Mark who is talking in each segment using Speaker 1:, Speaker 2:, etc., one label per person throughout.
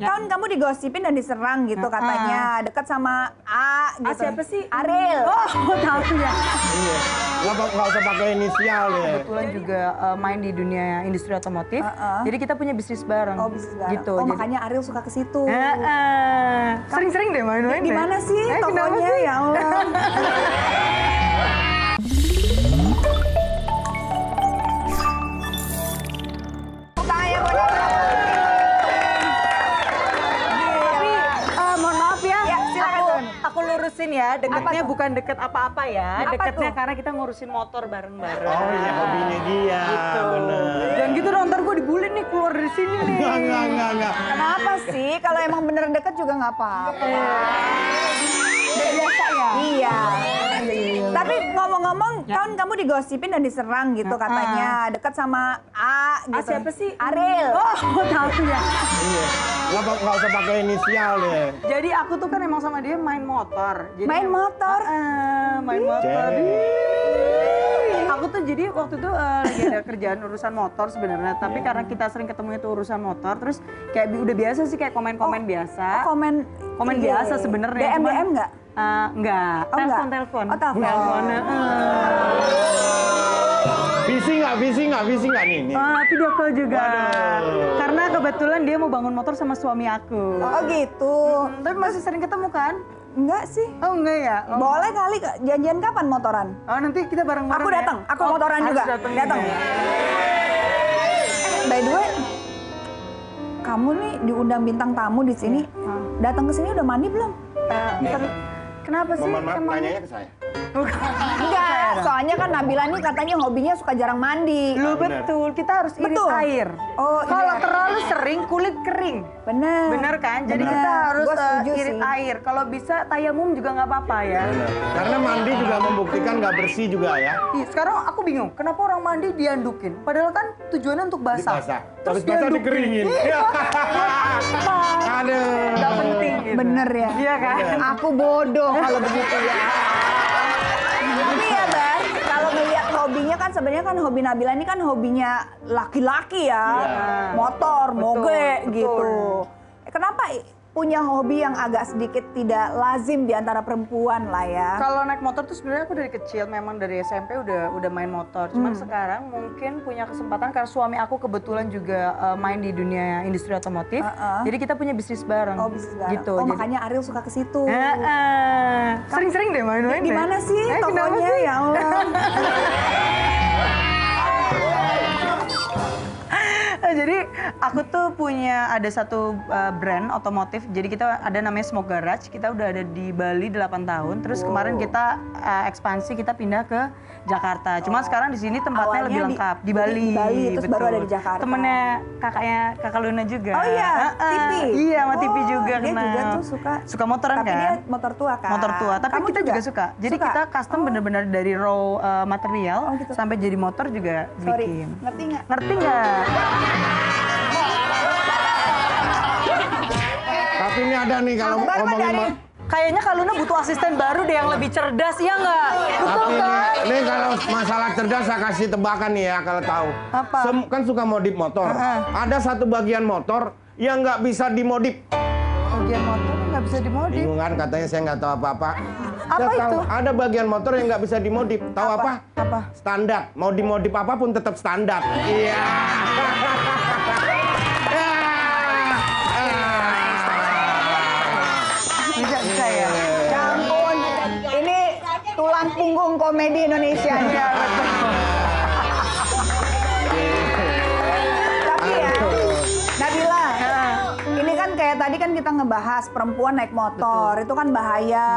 Speaker 1: Kan kamu digosipin dan diserang gitu katanya dekat sama A gitu.
Speaker 2: Siapa sih?
Speaker 1: Ariel.
Speaker 2: Oh, tahu ya.
Speaker 3: Iya. Nggak usah pakai inisial ya.
Speaker 2: Kebetulan juga main di dunia industri otomotif. Jadi kita punya bisnis bareng.
Speaker 1: Oh, bisnis bareng.
Speaker 2: Gitu.
Speaker 1: Oh,
Speaker 2: jadi,
Speaker 1: makanya Ariel suka ke situ.
Speaker 2: Sering-sering deh main-main.
Speaker 1: Di mana sih tokonya ya Allah?
Speaker 2: Aku lurusin ya, deketnya bukan deket apa-apa ya.
Speaker 1: Apa
Speaker 2: Deketnya
Speaker 1: tuh?
Speaker 2: karena kita ngurusin motor bareng-bareng.
Speaker 3: Oh iya, hobinya dia.
Speaker 2: Gitu.
Speaker 3: Bener.
Speaker 2: Jangan gitu dong, ntar gue dibully nih keluar dari sini nih.
Speaker 3: Enggak.
Speaker 1: Kenapa sih? Kalau emang bener deket juga nggak apa-apa. Udah biasa ya? Iya. Tapi ngomong-ngomong, kan kamu digosipin dan diserang gitu katanya dekat sama A gitu.
Speaker 2: Siapa sih?
Speaker 1: Ariel.
Speaker 2: Oh, tahu ya.
Speaker 3: Iya. Nggak usah pakai inisial ya.
Speaker 2: Jadi aku tuh kan emang sama dia main motor. Jadi,
Speaker 1: Main motor?
Speaker 2: Main motor.
Speaker 3: Cek.
Speaker 2: Aku tuh jadi waktu itu lagi ada kerjaan urusan motor sebenarnya. Tapi karena kita sering ketemu itu urusan motor, terus kayak udah biasa sih kayak komen-komen biasa.
Speaker 1: Komen
Speaker 2: Biasa sebenarnya.
Speaker 1: DM nggak?
Speaker 2: Enggak.
Speaker 1: Oh, enggak.
Speaker 2: Telepon.
Speaker 1: Oh, telepon.
Speaker 3: Visi nggak nih?
Speaker 2: Video call juga.
Speaker 3: Waduh.
Speaker 2: Karena kebetulan dia mau bangun motor sama suami aku.
Speaker 1: Oh gitu.
Speaker 2: Tapi masih sering ketemu kan?
Speaker 1: Enggak sih.
Speaker 2: Oh enggak ya? Oh.
Speaker 1: Boleh kali janjian kapan motoran?
Speaker 2: Oh nanti kita bareng-bareng
Speaker 1: Aku
Speaker 2: ya?
Speaker 1: datang, aku motoran
Speaker 2: harus
Speaker 1: juga.
Speaker 2: Datang.
Speaker 1: By the way, kamu nih diundang bintang tamu di sini. Datang ke sini udah mandi belum?
Speaker 2: Kenapa sih?
Speaker 3: Mohon maaf, nanyanya ke saya.
Speaker 1: Enggak, soalnya kan Nabila nih katanya hobinya suka jarang mandi.
Speaker 2: Lu
Speaker 3: Bener.
Speaker 2: betul, kita harus irit
Speaker 1: Betul.
Speaker 2: air.
Speaker 1: Oh,
Speaker 2: Kalau
Speaker 1: iya.
Speaker 2: terlalu sering kulit kering.
Speaker 1: Bener.
Speaker 2: Bener kan? Jadi
Speaker 1: Bener.
Speaker 2: kita harus
Speaker 1: Gua setuju
Speaker 2: irit
Speaker 1: sih.
Speaker 2: air. Kalau bisa tayamum juga nggak apa-apa ya.
Speaker 3: Bener. Karena mandi juga membuktikan nggak bersih juga ya.
Speaker 2: Ih, sekarang aku bingung, kenapa orang mandi diandukin? Padahal kan tujuannya untuk basah.
Speaker 3: Basah.
Speaker 2: Terus
Speaker 3: Habis basah
Speaker 2: diandukin.
Speaker 3: dikeringin.
Speaker 2: Iya.
Speaker 3: Aduh.
Speaker 2: Nggak penting gitu.
Speaker 1: Bener ya?
Speaker 2: Iya kan?
Speaker 1: Aku bodoh kalau begitu ya. Tapi ya Bar, kalau ngeliat hobinya kan sebenarnya kan hobi Nabila ini kan hobinya laki-laki ya. Motor, moge
Speaker 2: betul.
Speaker 1: gitu. Kenapa punya hobi yang agak sedikit tidak lazim di antara perempuan lah ya?
Speaker 2: Kalau naik motor tuh sebenarnya aku dari kecil memang dari SMP udah main motor. Cuman sekarang mungkin punya kesempatan karena suami aku kebetulan juga main di dunia industri otomotif. Jadi kita punya bisnis bareng.
Speaker 1: Oh, bisnis bareng.
Speaker 2: Gitu.
Speaker 1: Oh,
Speaker 2: Jadi-
Speaker 1: makanya Ariel suka ke situ.
Speaker 2: Sering-sering deh main-main.
Speaker 1: Di mana sih
Speaker 2: kenapa
Speaker 1: tokonya
Speaker 2: sih?
Speaker 1: ya Allah?
Speaker 2: Jadi aku tuh punya ada satu brand otomotif. Jadi kita ada namanya Smoke Garage. Kita udah ada di Bali 8 tahun. Terus kemarin kita ekspansi, kita pindah ke Jakarta. Cuma sekarang di sini tempatnya
Speaker 1: Awalnya
Speaker 2: lebih lengkap di Bali.
Speaker 1: di Bali, terus baru
Speaker 2: betul.
Speaker 1: ada di Jakarta.
Speaker 2: Temennya kakak Luna juga.
Speaker 1: Oh iya, Tipi.
Speaker 2: Iya, sama Tipi
Speaker 1: Oh,
Speaker 2: juga
Speaker 1: dia
Speaker 2: kenal.
Speaker 1: juga tuh suka
Speaker 2: motoran
Speaker 1: tapi
Speaker 2: kan?
Speaker 1: dia motor tua kan?
Speaker 2: Motor tua, tapi
Speaker 1: Kamu
Speaker 2: kita juga suka. Jadi
Speaker 1: Suka?
Speaker 2: kita custom bener-bener dari raw material
Speaker 1: Oh, gitu.
Speaker 2: sampai jadi motor juga
Speaker 1: Sorry,
Speaker 2: bikin.
Speaker 1: ngerti nggak?
Speaker 2: Ngerti nggak?
Speaker 3: Tapi ini ada nih kalau
Speaker 1: Sabar,
Speaker 3: ngomongin
Speaker 1: Mbak.
Speaker 2: Kayaknya Kak Luna butuh asisten baru deh yang lebih cerdas, ya nggak? Betul
Speaker 3: Tapi
Speaker 2: kan?
Speaker 3: ini kalau masalah cerdas saya kasih tebakan nih ya kalau tahu.
Speaker 2: Apa?
Speaker 3: Kan suka modif motor. Ada satu bagian motor yang nggak bisa dimodif.
Speaker 2: Bagian motor nggak bisa dimodif.
Speaker 3: Bingung kan katanya saya nggak tahu apa-apa.
Speaker 2: Apa
Speaker 3: Saya tahu
Speaker 2: itu?
Speaker 3: ada bagian motor yang nggak bisa dimodif. Tahu apa?
Speaker 2: Apa?
Speaker 3: Standar. Mau dimodif apapun tetap standar. Iya.
Speaker 2: Bisa ya?
Speaker 1: Ya ampun, ini tulang punggung komedi Indonesia nih.
Speaker 2: Iya, betul.
Speaker 1: Tapi ya, Nabila, ini kan kayak tadi kan kita ngebahas perempuan naik motor, itu kan bahaya.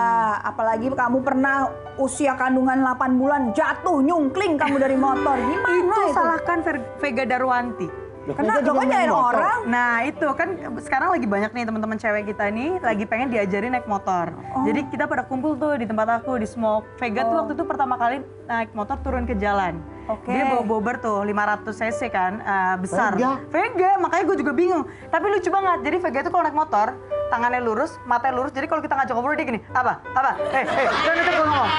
Speaker 1: Apalagi kamu pernah usia kandungan 8 bulan jatuh nyungkling kamu dari motor. Gimana
Speaker 2: Itu
Speaker 1: itu?
Speaker 2: salahkan Vega Darwanti.
Speaker 1: Kenapa kok nyalain orang?
Speaker 2: Nah itu kan sekarang lagi banyak nih teman-teman cewek kita nih lagi pengen diajarin naik motor. Jadi kita pada kumpul tuh di tempat aku di Smoke. Vega tuh waktu itu pertama kali naik motor turun ke jalan.
Speaker 1: Oke.
Speaker 2: Dia bawa bobber tuh 500 cc kan besar.
Speaker 3: Vega?
Speaker 2: Makanya gue juga bingung. Tapi lucu banget. Jadi Vega itu kalau naik motor tangannya lurus, matanya lurus. Jadi kalau kita ngajak ngobrol dia gini, apa? Jangan itu gue ngomong.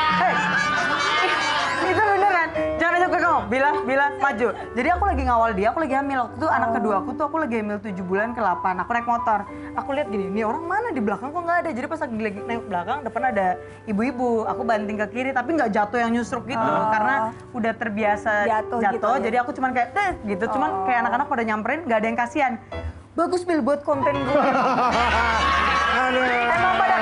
Speaker 2: Itu beneran. Jangan gue ngomong, Bila, maju. Jadi aku lagi ngawal dia, aku lagi hamil. Waktu itu anak kedua aku tuh aku lagi hamil 7 bulan ke 8. Aku naik motor. Aku lihat gini, nih orang mana di belakang kok nggak ada. Jadi pas lagi naik belakang, depan ada ibu-ibu. Aku banting ke kiri, tapi nggak jatuh yang nyusruk gitu. Karena udah terbiasa
Speaker 1: Jatuh gitu ya.
Speaker 2: Jadi aku cuman kayak, gitu. Cuman kayak anak-anak pada nyamperin, nggak ada yang kasihan. Bagus Bil buat konten gue. Emang pada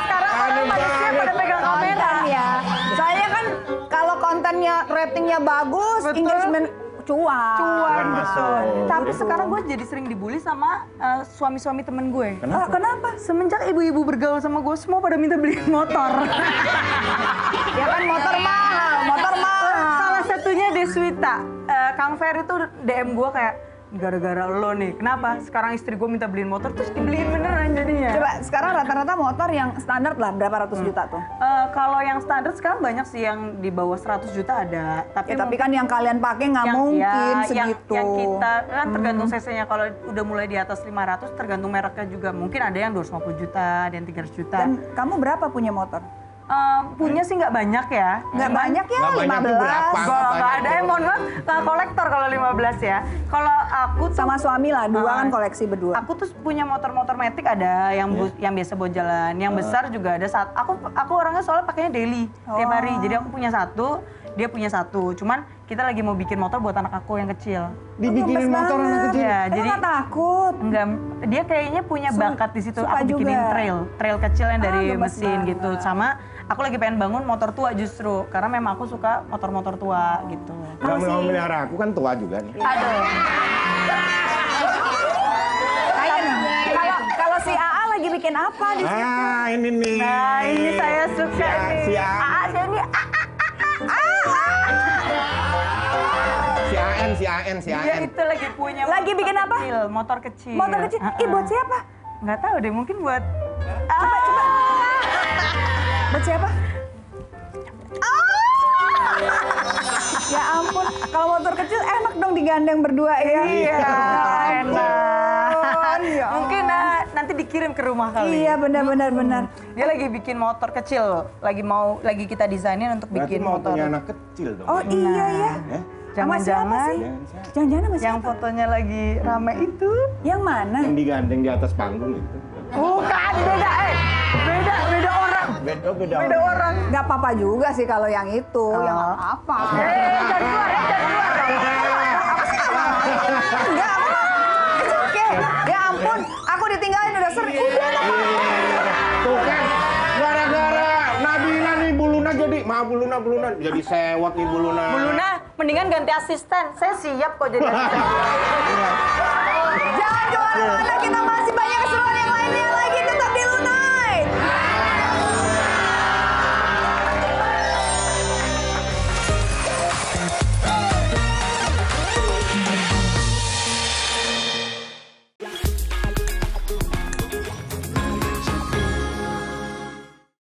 Speaker 2: sekarang orang manusia pada pegang kamera.
Speaker 1: Konten ya. Saya kan kalau kontennya ratingnya bagus,
Speaker 2: Betul.
Speaker 1: engagement cuan.
Speaker 2: Cuan,
Speaker 3: masuk.
Speaker 2: betul. Tapi
Speaker 3: Betul.
Speaker 2: sekarang gue jadi sering dibully sama suami-suami temen gue.
Speaker 1: Kenapa?
Speaker 2: Semenjak ibu-ibu bergaul sama gue, semua pada minta beli motor.
Speaker 1: Ya kan motor mahal.
Speaker 2: Salah satunya Deswita. Kang Ferry tuh DM gue kayak, gara-gara lo nih, kenapa? Sekarang istri gue minta beliin motor, terus dibeliin beneran jadinya.
Speaker 1: Coba sekarang rata-rata motor yang standar lah berapa ratus juta tuh?
Speaker 2: Kalau yang standar sekarang banyak sih yang di bawah 100 juta ada.
Speaker 1: Tapi kan yang kalian pakai nggak mungkin segitu.
Speaker 2: Yang kita kan tergantung cc-nya. Kalau udah mulai di atas 500 tergantung mereknya juga. Mungkin ada yang 250 juta, ada yang 300 juta.
Speaker 1: Dan kamu berapa punya motor?
Speaker 2: Punya sih nggak banyak ya.
Speaker 1: Nggak banyak ya,
Speaker 3: Nggak banyak tuh
Speaker 1: 15.
Speaker 3: berapa?
Speaker 2: Nggak ada, mohon maaf, kolektor kalau 15 ya. Kalau aku tuh,
Speaker 1: Sama suami lah, dua kan koleksi berdua.
Speaker 2: aku tuh punya motor-motor matic ada yang yang biasa buat jalan, yang besar juga ada. Aku orangnya soalnya pakainya daily tiap hari. Jadi aku punya satu, dia punya satu. Cuman kita lagi mau bikin motor buat anak aku yang kecil.
Speaker 3: Dibikinin motor anak kecil.
Speaker 2: Ya,
Speaker 1: Jadi
Speaker 2: jadi
Speaker 1: nggak takut.
Speaker 2: enggak, dia kayaknya punya bakat di situ.
Speaker 1: suka
Speaker 2: Aku bikinin
Speaker 1: juga.
Speaker 2: trail kecil yang dari
Speaker 1: gemes
Speaker 2: mesin
Speaker 1: banget.
Speaker 2: gitu. Sama aku lagi pengen bangun motor tua justru karena memang aku suka motor-motor tua gitu.
Speaker 3: Gak mau melihara aku kan tua juga nih.
Speaker 2: Aduh.
Speaker 1: Kalau si AA lagi bikin apa di sini?
Speaker 3: Ah, ini nih.
Speaker 2: Nah, ini saya suka nih.
Speaker 3: Si A.
Speaker 2: Saya ini
Speaker 3: Si AN.
Speaker 2: dia itu lagi punya
Speaker 1: Lagi
Speaker 2: motor
Speaker 1: bikin apa?
Speaker 2: kecil, motor kecil.
Speaker 1: Motor kecil? Ih, buat siapa?
Speaker 2: Nggak tahu deh, mungkin buat
Speaker 1: Coba. Buat siapa? Ya ampun, kalau motor kecil enak dong digandeng berdua ya.
Speaker 2: Iya, enak.
Speaker 1: Ya
Speaker 2: Mungkin nanti dikirim ke rumah kali.
Speaker 1: Iya benar.
Speaker 2: Dia lagi bikin motor kecil, lagi kita desainin untuk
Speaker 3: Berarti
Speaker 2: bikin
Speaker 3: mau
Speaker 2: motor.
Speaker 3: punya anak kecil dong.
Speaker 1: Oh iya ya.
Speaker 3: Eh?
Speaker 1: Sama siapa
Speaker 2: Jangan-jangan
Speaker 1: sih? Jangan-jangan sama
Speaker 2: yang
Speaker 1: siapa?
Speaker 2: fotonya lagi rame itu.
Speaker 1: Yang mana?
Speaker 3: Yang digandeng di atas panggung itu.
Speaker 2: Bukan, beda orang. Beda orang.
Speaker 1: Nggak apa-apa juga sih kalau yang itu, yang apa?
Speaker 2: Jangan keluar.
Speaker 1: Enggak, aku mah it's okay. Ya ampun, aku ditinggalin udah sering. Udah lah.
Speaker 3: Tuh kan, gara-gara Nabila nih Buluna jadi sewot nih Buluna.
Speaker 2: Buluna, mendingan ganti asisten. Saya siap kok jadi asisten.
Speaker 1: Jangan kemana-mana, kita masih